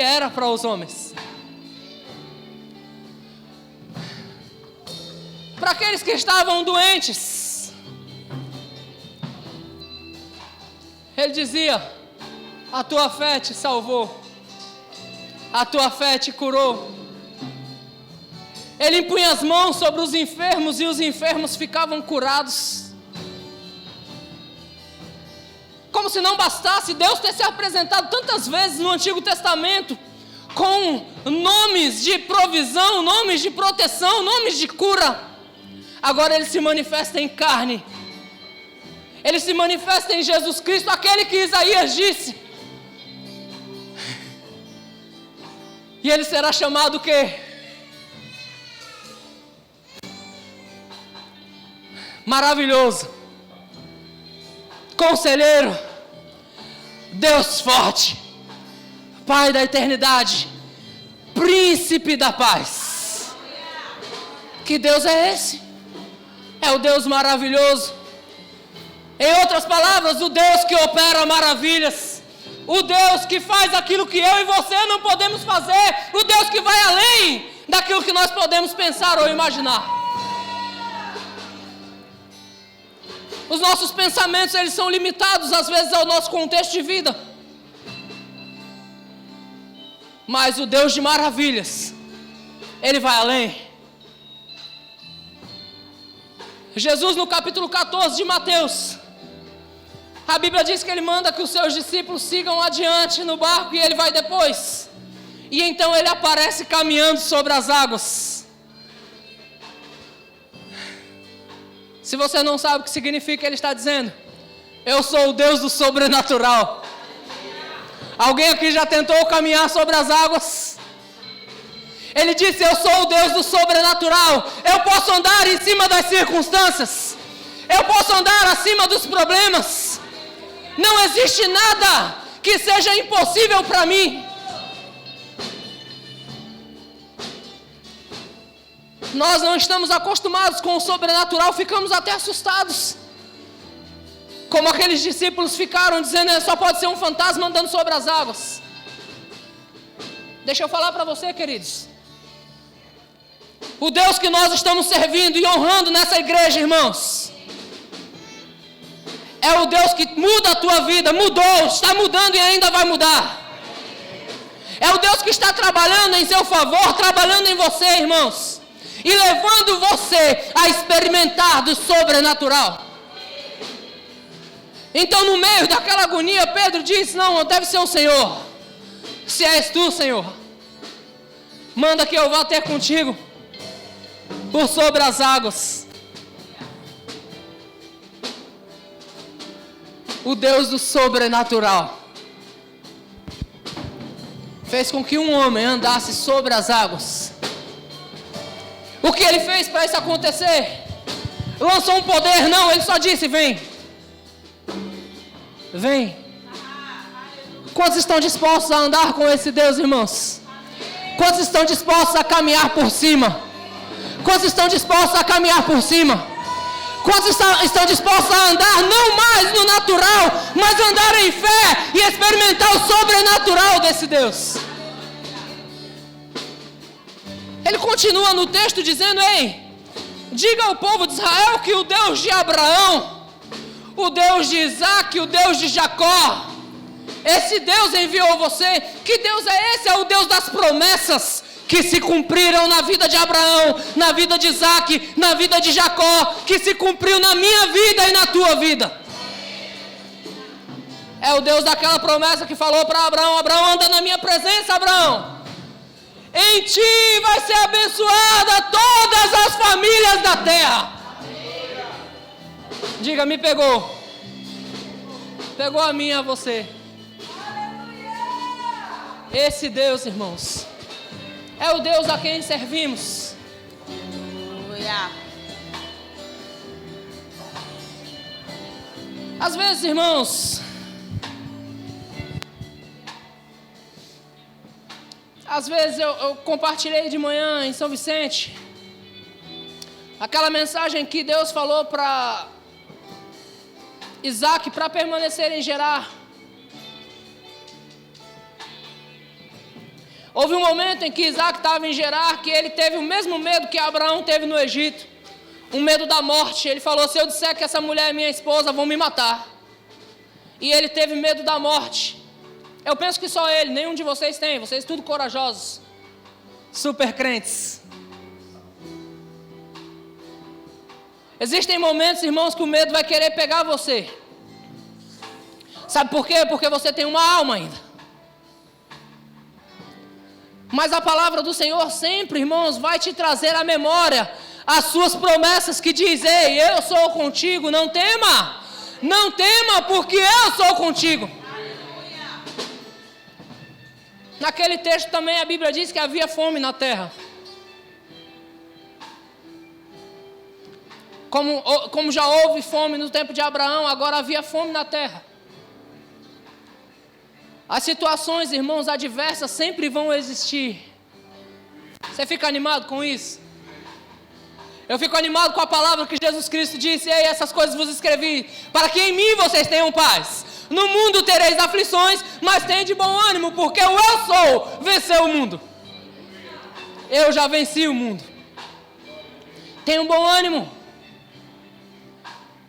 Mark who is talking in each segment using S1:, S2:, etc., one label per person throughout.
S1: era para os homens. Para aqueles que estavam doentes, ele dizia: a tua fé te salvou, a tua fé te curou. Ele impunha as mãos sobre os enfermos e os enfermos ficavam curados. Como se não bastasse Deus ter se apresentado tantas vezes no Antigo Testamento com nomes de provisão, nomes de proteção, nomes de cura. Agora ele se manifesta em carne. Ele se manifesta em Jesus Cristo, aquele que Isaías disse. E ele será chamado o quê? Maravilhoso, Conselheiro, Deus forte, Pai da eternidade, Príncipe da paz. Que Deus é esse? É o Deus maravilhoso. Em outras palavras, o Deus que opera maravilhas, o Deus que faz aquilo que eu e você não podemos fazer, o Deus que vai além daquilo que nós podemos pensar ou imaginar. Os nossos pensamentos, eles são limitados às vezes ao nosso contexto de vida. Mas o Deus de maravilhas, Ele vai além. Jesus, no capítulo 14 de Mateus, a Bíblia diz que Ele manda que os seus discípulos sigam adiante no barco e Ele vai depois. E então Ele aparece caminhando sobre as águas. Se você não sabe o que significa, Ele está dizendo: eu sou o Deus do sobrenatural. Alguém aqui já tentou caminhar sobre as águas? Ele disse: eu sou o Deus do sobrenatural. Eu posso andar em cima das circunstâncias. Eu posso andar acima dos problemas. Não existe nada que seja impossível para mim. Nós não estamos acostumados com o sobrenatural, ficamos até assustados. Como aqueles discípulos ficaram dizendo: só pode ser um fantasma andando sobre as águas. Deixa eu falar para você, queridos. O Deus que nós estamos servindo e honrando nessa igreja, irmãos, é o Deus que muda a tua vida, mudou, está mudando e ainda vai mudar. É o Deus que está trabalhando em seu favor, trabalhando em você, irmãos, e levando você a experimentar do sobrenatural. Então, no meio daquela agonia, Pedro disse: não, deve ser o Senhor. Se és tu, Senhor, manda que eu vá até contigo por sobre as águas. O Deus do sobrenatural fez com que um homem andasse sobre as águas. O que ele fez para isso acontecer? Lançou um poder? Não, ele só disse: vem. Vem. Quantos estão dispostos a andar com esse Deus, irmãos? Quantos estão dispostos a caminhar por cima? Quantos estão dispostos a caminhar por cima? Quantos estão dispostos a andar não mais no natural, mas andar em fé e experimentar o sobrenatural desse Deus? Ele continua no texto dizendo: ei, diga ao povo de Israel que o Deus de Abraão, o Deus de Isaac, o Deus de Jacó, esse Deus enviou você. Que Deus é esse? É o Deus das promessas que se cumpriram na vida de Abraão, na vida de Isaac, na vida de Jacó, que se cumpriu na minha vida e na tua vida. É o Deus daquela promessa que falou para Abraão: Abraão, anda na minha presença, Abraão. Em ti vai ser abençoada todas as famílias da terra. Diga: me pegou. Pegou a mim e a você. Esse Deus, irmãos, é o Deus a quem servimos. Às vezes, irmãos, eu compartilhei de manhã em São Vicente aquela mensagem que Deus falou para Isaac para permanecer em Gerar. Houve um momento em que Isaac estava em Gerar, que ele teve o mesmo medo que Abraão teve no Egito. Um medo da morte. Ele falou, se eu disser que essa mulher é minha esposa, vão me matar. E ele teve medo da morte. Eu penso que só ele, nenhum de vocês tem. Vocês tudo corajosos. Super crentes. Existem momentos, irmãos, que o medo vai querer pegar você. Sabe por quê? Porque você tem uma alma ainda. Mas a palavra do Senhor sempre, irmãos, vai te trazer à memória as suas promessas que diz, ei, eu sou contigo, não tema. Não tema, porque eu sou contigo. Naquele texto também a Bíblia diz que havia fome na terra. Como já houve fome no tempo de Abraão, agora havia fome na terra. As situações, irmãos, adversas sempre vão existir. Você fica animado com isso? Eu fico animado com a palavra que Jesus Cristo disse, ei, essas coisas vos escrevi, para que em mim vocês tenham paz. No mundo tereis aflições, mas tenham de bom ânimo, porque o eu sou venceu o mundo. Eu já venci o mundo. Tenham bom ânimo.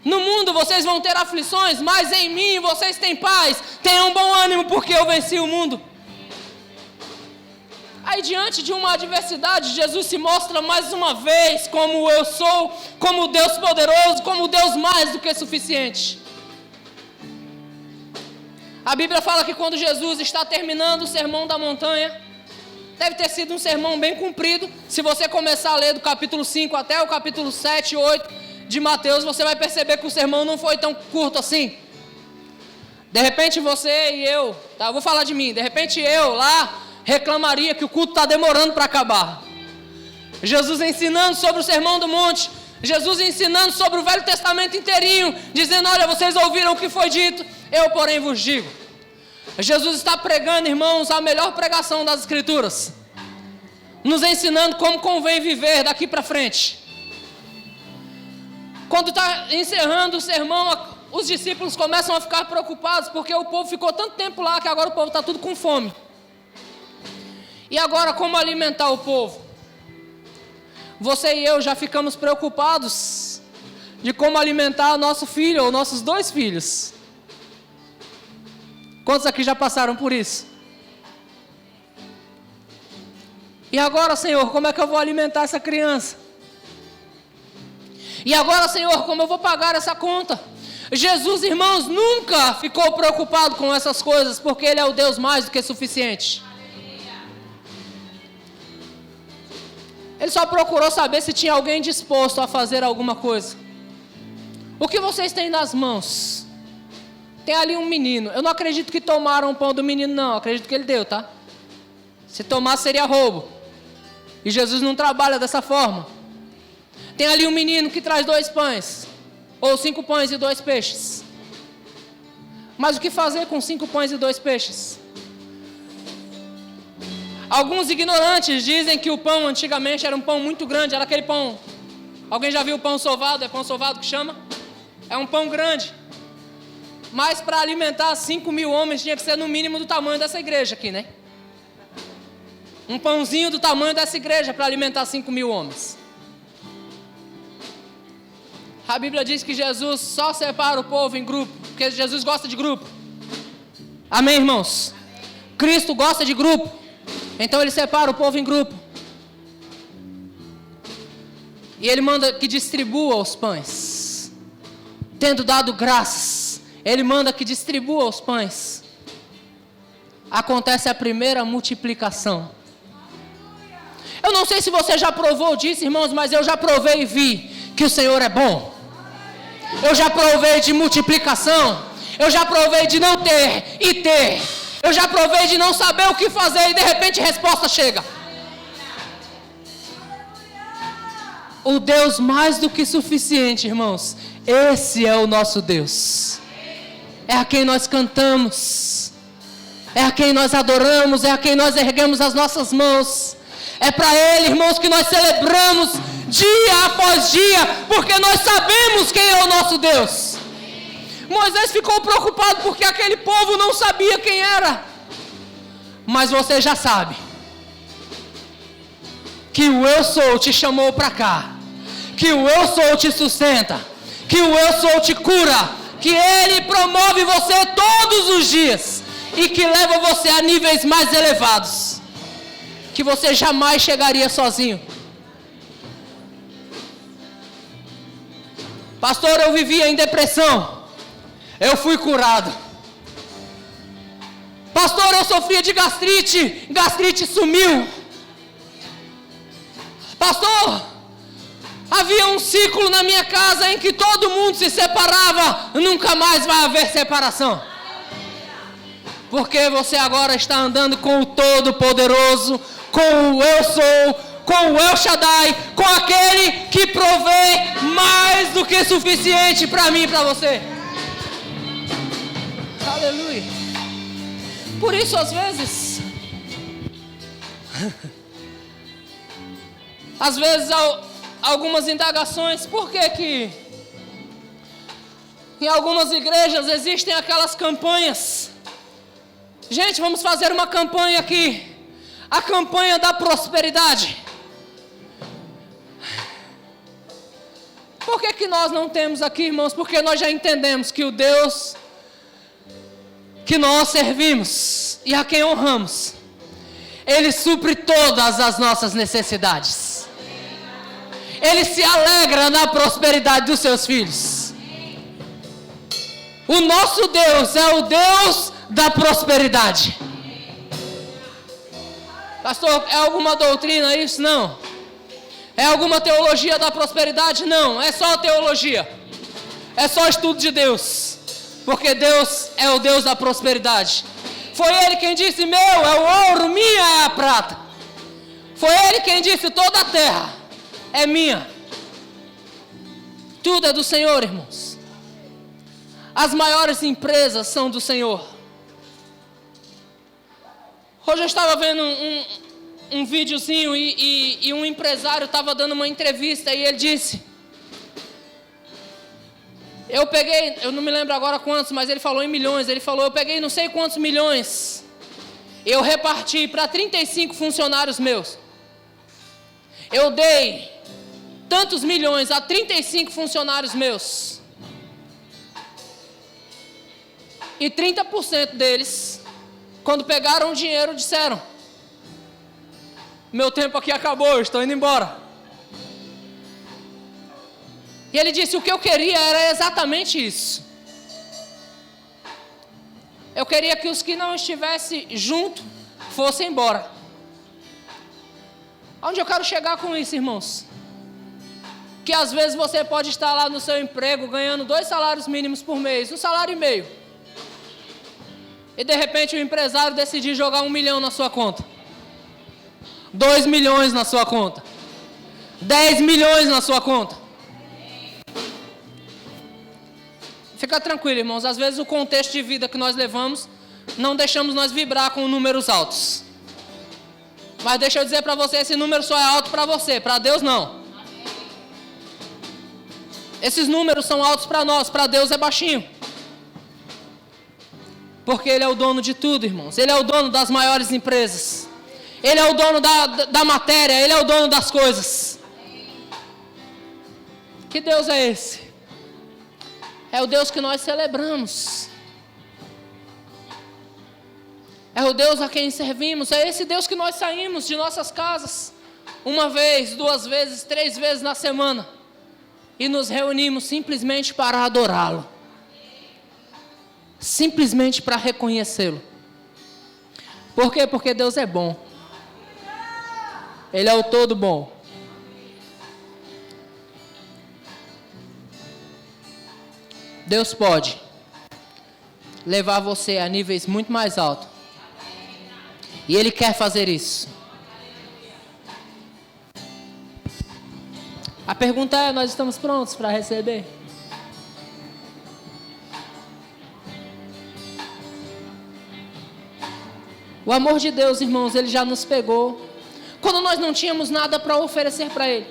S1: No mundo vocês vão ter aflições, mas em mim vocês têm paz. Tenham bom ânimo, porque eu venci o mundo. Aí diante de uma adversidade, Jesus se mostra mais uma vez como eu sou, como Deus poderoso, como Deus mais do que suficiente. A Bíblia fala que quando Jesus está terminando o sermão da montanha, deve ter sido um sermão bem comprido. Se você começar a ler do capítulo 5 até o capítulo 7 e 8 de Mateus, você vai perceber que o sermão não foi tão curto assim. De repente você e eu, tá? Eu vou falar de mim, de repente eu lá reclamaria que o culto está demorando para acabar. Jesus ensinando sobre o Sermão do Monte, Jesus ensinando sobre o Velho Testamento inteirinho, dizendo, olha, vocês ouviram o que foi dito, eu porém vos digo. Jesus está pregando, irmãos, a melhor pregação das Escrituras, nos ensinando como convém viver daqui para frente. Quando está encerrando o sermão, os discípulos começam a ficar preocupados, porque o povo ficou tanto tempo lá, que agora o povo está tudo com fome. E agora como alimentar o povo? Você e eu já ficamos preocupados de como alimentar o nosso filho ou nossos 2 filhos. Quantos aqui já passaram por isso? E agora, Senhor, como é que eu vou alimentar essa criança? E agora, Senhor, como eu vou pagar essa conta? Jesus, irmãos, nunca ficou preocupado com essas coisas, porque Ele é o Deus mais do que suficiente. Ele só procurou saber se tinha alguém disposto a fazer alguma coisa. O que vocês têm nas mãos? Tem ali um menino. Eu não acredito que tomaram o pão do menino, não. Eu acredito que ele deu, tá? Se tomar, seria roubo. E Jesus não trabalha dessa forma. Tem ali um menino que traz 2 pães. Ou 5 pães e 2 peixes. Mas o que fazer com 5 pães e 2 peixes? Alguns ignorantes dizem que o pão antigamente era um pão muito grande. Era aquele pão... Alguém já viu o pão sovado? É pão sovado que chama? É um pão grande. Mas para alimentar 5.000 homens tinha que ser no mínimo do tamanho dessa igreja aqui, né? Um pãozinho do tamanho dessa igreja para alimentar 5.000 homens. A Bíblia diz que Jesus só separa o povo em grupo, porque Jesus gosta de grupo. Amém, irmãos? Cristo gosta de grupo. Então Ele separa o povo em grupo. E Ele manda que distribua os pães. Tendo dado graças, Ele manda que distribua os pães. Acontece a primeira multiplicação. Eu não sei se você já provou disso, irmãos, mas eu já provei e vi que o Senhor é bom. Eu já provei de multiplicação. Eu já provei de não ter e ter. Eu já provei de não saber o que fazer e de repente a resposta chega. O Deus mais do que suficiente, irmãos. Esse é o nosso Deus. É a quem nós cantamos. É a quem nós adoramos. É a quem nós erguemos as nossas mãos. É para Ele, irmãos, que nós celebramos dia após dia, porque nós sabemos quem é o nosso Deus. Moisés ficou preocupado porque aquele povo não sabia quem era. Mas você já sabe. que o eu sou te chamou para cá, que o eu sou te sustenta, que o eu sou te cura, que Ele promove você todos os dias e que leva você a níveis mais elevados, que você jamais chegaria sozinho. Pastor, eu vivia em depressão, eu fui curado. Pastor, eu sofria de gastrite sumiu. Pastor, havia um ciclo na minha casa em que todo mundo se separava, nunca mais vai haver separação. Porque você agora está andando com o Todo-Poderoso, com o Eu Sou, com o El Shaddai, com aquele que provê mais do que suficiente para mim e para você. Aleluia. Por isso, às vezes, algumas indagações, por que em algumas igrejas existem aquelas campanhas? Gente, vamos fazer uma campanha aqui, a campanha da prosperidade. Por que nós não temos aqui, irmãos? Porque nós já entendemos que o Deus que nós servimos e a quem honramos, Ele supre todas as nossas necessidades. Ele se alegra na prosperidade dos seus filhos. O nosso Deus é o Deus da prosperidade. Pastor, é alguma doutrina isso? Não. É alguma teologia da prosperidade? Não. É só teologia. É só estudo de Deus. Porque Deus é o Deus da prosperidade. Foi Ele quem disse: meu é o ouro, minha é a prata. Foi Ele quem disse: toda a terra é minha. Tudo é do Senhor, irmãos. As maiores empresas são do Senhor. Hoje eu estava vendo um videozinho e um empresário estava dando uma entrevista e ele disse: eu não me lembro agora quantos, mas ele falou em milhões. Ele falou: eu peguei não sei quantos milhões, eu reparti para 35 funcionários meus. Eu dei tantos milhões a 35 funcionários meus. E 30% deles, quando pegaram o dinheiro, disseram: meu tempo aqui acabou, eu estou indo embora. E ele disse: o que eu queria era exatamente isso. Eu queria que os que não estivessem junto fossem embora. Onde eu quero chegar com isso, irmãos? Que às vezes você pode estar lá no seu emprego ganhando 2 salários mínimos por mês, 1,5 salário. E de repente o empresário decidir jogar 1 milhão na sua conta, 2 milhões na sua conta, 10 milhões na sua conta. Fica tranquilo, irmãos, às vezes o contexto de vida que nós levamos não deixamos nós vibrar com números altos. Mas deixa eu dizer para você, esse número só é alto para você, para Deus não. Esses números são altos para nós, para Deus é baixinho. Porque Ele é o dono de tudo, irmãos. Ele é o dono das maiores empresas. Ele é o dono da matéria. Ele é o dono das coisas. Que Deus é esse? É o Deus que nós celebramos. É o Deus a quem servimos. É esse Deus que nós saímos de nossas casas 1 vez, 2 vezes, 3 vezes na semana e nos reunimos simplesmente para adorá-lo. Simplesmente para reconhecê-lo. Por quê? Porque Deus é bom. Ele é o todo bom. Deus pode levar você a níveis muito mais altos. E Ele quer fazer isso. A pergunta é: nós estamos prontos para receber? O amor de Deus, irmãos, Ele já nos pegou quando nós não tínhamos nada para oferecer para Ele.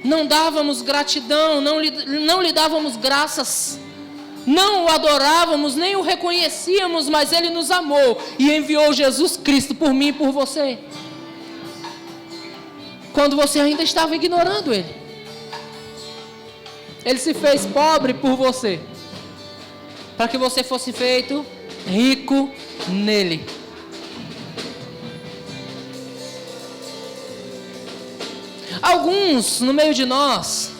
S1: Não dávamos gratidão, não lhe dávamos graças, não o adorávamos, nem o reconhecíamos, mas Ele nos amou e enviou Jesus Cristo por mim e por você. quando você ainda estava ignorando Ele. Ele se fez pobre por você, para que você fosse feito rico nele. Alguns no meio de nós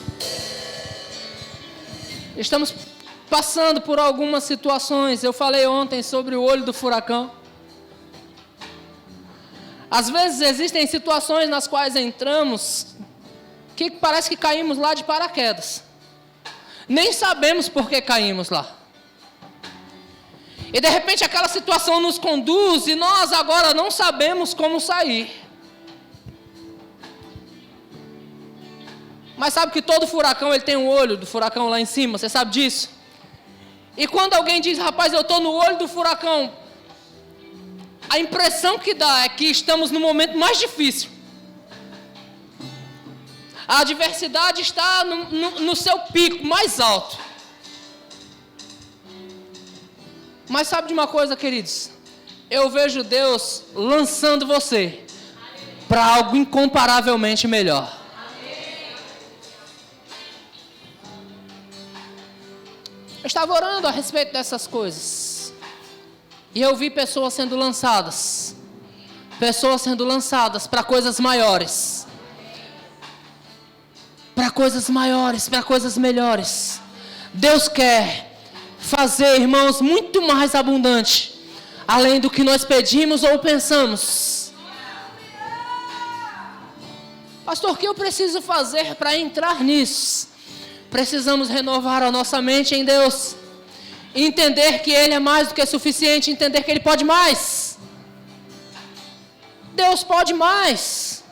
S1: estamos passando por algumas situações. Eu falei ontem sobre o olho do furacão. Às vezes existem situações nas quais entramos que parece que caímos lá de paraquedas. Nem sabemos por que caímos lá. E de repente aquela situação nos conduz e nós agora não sabemos como sair. Mas sabe que todo furacão ele tem um olho do furacão lá em cima, você sabe disso? E quando alguém diz, rapaz, eu estou no olho do furacão, a impressão que dá é que estamos no momento mais difícil. A adversidade está no seu pico mais alto. Mas sabe de uma coisa, queridos? Eu vejo Deus lançando você para algo incomparavelmente melhor. Eu estava orando a respeito dessas coisas. E eu vi pessoas sendo lançadas. Pessoas sendo lançadas para coisas maiores. Para coisas maiores, para coisas melhores. Deus quer fazer, irmãos, muito mais abundante, além do que nós pedimos ou pensamos. Pastor, o que eu preciso fazer para entrar nisso? Precisamos renovar a nossa mente em Deus, entender que Ele é mais do que suficiente, entender que Ele pode mais. Deus pode mais.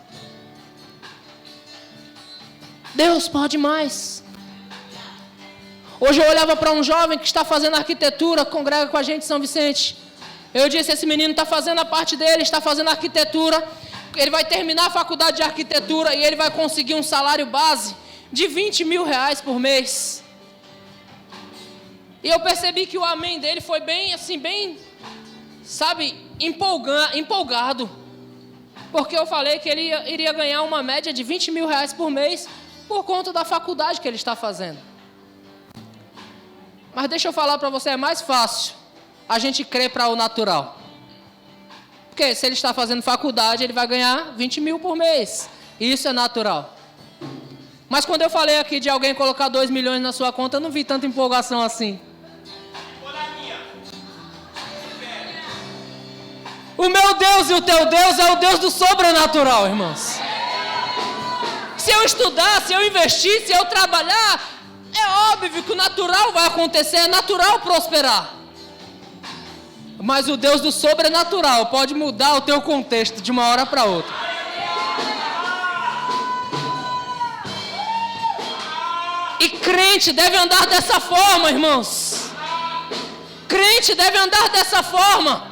S1: Deus pode mais. Hoje eu olhava para um jovem que está fazendo arquitetura, congrega com a gente em São Vicente. Eu disse, esse menino está fazendo a parte dele, está fazendo arquitetura, ele vai terminar a faculdade de arquitetura e ele vai conseguir um salário base de 20 mil reais por mês. E eu percebi que o amém dele foi bem, assim, bem, sabe, empolgado. Porque eu falei que ele iria ganhar uma média de 20 mil reais por mês por conta da faculdade que ele está fazendo. Mas deixa eu falar para você, é mais fácil a gente crer para o natural. Porque se ele está fazendo faculdade, ele vai ganhar 20 mil por mês. Isso é natural. Mas quando eu falei aqui de alguém colocar 2 milhões na sua conta, eu não vi tanta empolgação assim. O meu Deus e o teu Deus é o Deus do sobrenatural, irmãos. Se eu estudar, se eu investir, se eu trabalhar, é óbvio que o natural vai acontecer, é natural prosperar. Mas o Deus do sobrenatural pode mudar o teu contexto de uma hora para outra. E crente deve andar dessa forma, irmãos. Crente deve andar dessa forma.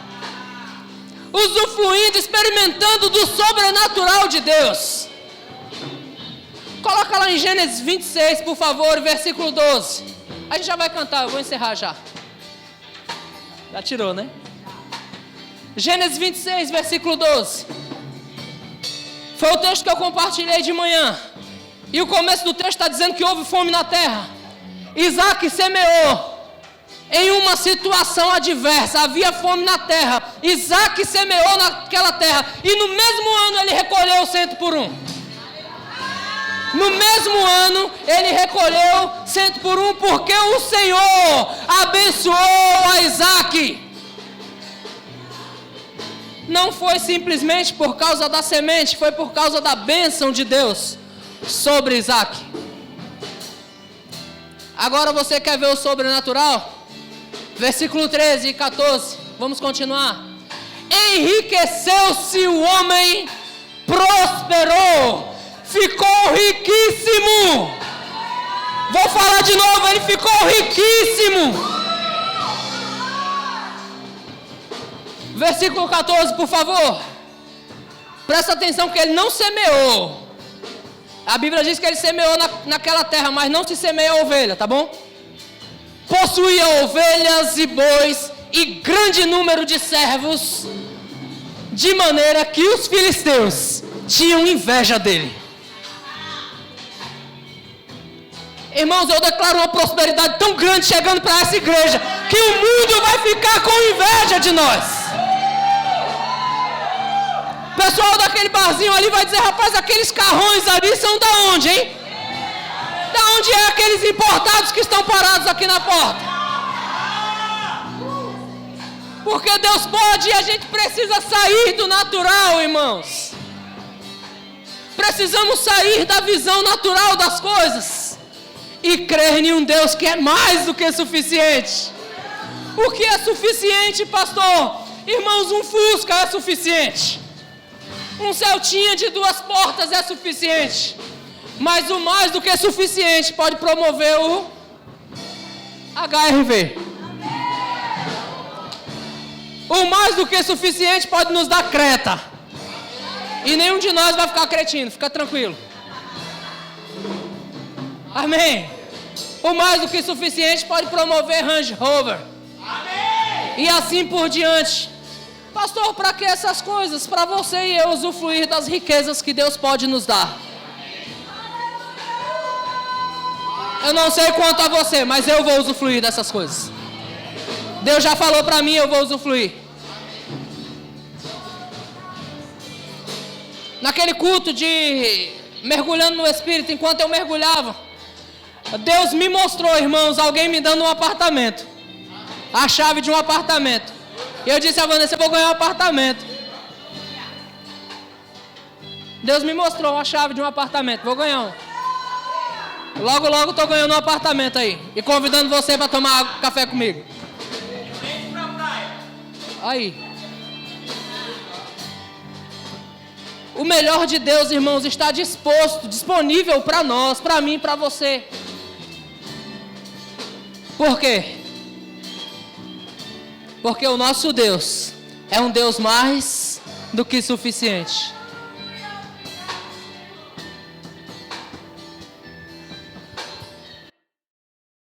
S1: Usufruindo, experimentando do sobrenatural de Deus. Coloca lá em Gênesis 26, por favor, versículo 12. A gente já vai cantar, eu vou encerrar já. Já tirou, né? Gênesis 26, versículo 12. Foi o texto que eu compartilhei de manhã. E o começo do texto está dizendo que houve fome na terra. Isaac semeou em uma situação adversa. Havia fome na terra. Isaac semeou naquela terra. E no mesmo ano ele recolheu 100 por 1. No mesmo ano ele recolheu 100 por 1. Porque o Senhor abençoou a Isaac. Não foi simplesmente por causa da semente. Foi por causa da bênção de Deus sobre Isaac. Agora você quer ver o sobrenatural? Versículo 13 e 14. Vamos continuar. Enriqueceu-se o homem, prosperou, ficou riquíssimo. Vou falar de novo, ele ficou riquíssimo. Versículo 14, por favor. Presta atenção que ele não semeou. A Bíblia diz que ele semeou naquela terra, mas não se semeia ovelha, tá bom? Possuía ovelhas e bois e grande número de servos, de maneira que os filisteus tinham inveja dele. Irmãos, eu declaro uma prosperidade tão grande chegando para essa igreja, que o mundo vai ficar com inveja de nós. O pessoal daquele barzinho ali vai dizer, rapaz, aqueles carrões ali são da onde, hein? Da onde é aqueles importados que estão parados aqui na porta? Porque Deus pode e a gente precisa sair do natural, irmãos. Precisamos sair da visão natural das coisas e crer em um Deus que é mais do que suficiente. O que é suficiente, pastor? Irmãos, um Fusca é suficiente. Um Celtinha de 2 portas é suficiente. Mas o mais do que suficiente pode promover o HRV. O mais do que suficiente pode nos dar Creta. E nenhum de nós vai ficar cretino, fica tranquilo. Amém. O mais do que suficiente pode promover Range Rover. Amém. E assim por diante. Pastor, para que essas coisas? Para você e eu usufruir das riquezas que Deus pode nos dar. Eu não sei quanto a você, mas eu vou usufruir dessas coisas. Deus já falou para mim, eu vou usufruir. Naquele culto de mergulhando no Espírito, enquanto eu mergulhava, Deus me mostrou, irmãos, alguém me dando um apartamento. A chave de um apartamento. E eu disse a Vanessa, eu vou ganhar um apartamento. Deus me mostrou a chave de um apartamento, vou ganhar um. Logo, logo estou ganhando um apartamento aí. E convidando você para tomar café comigo. Aí. O melhor de Deus, irmãos, está disponível para nós, para mim, para você. Por quê? Porque o nosso Deus é um Deus mais do que suficiente.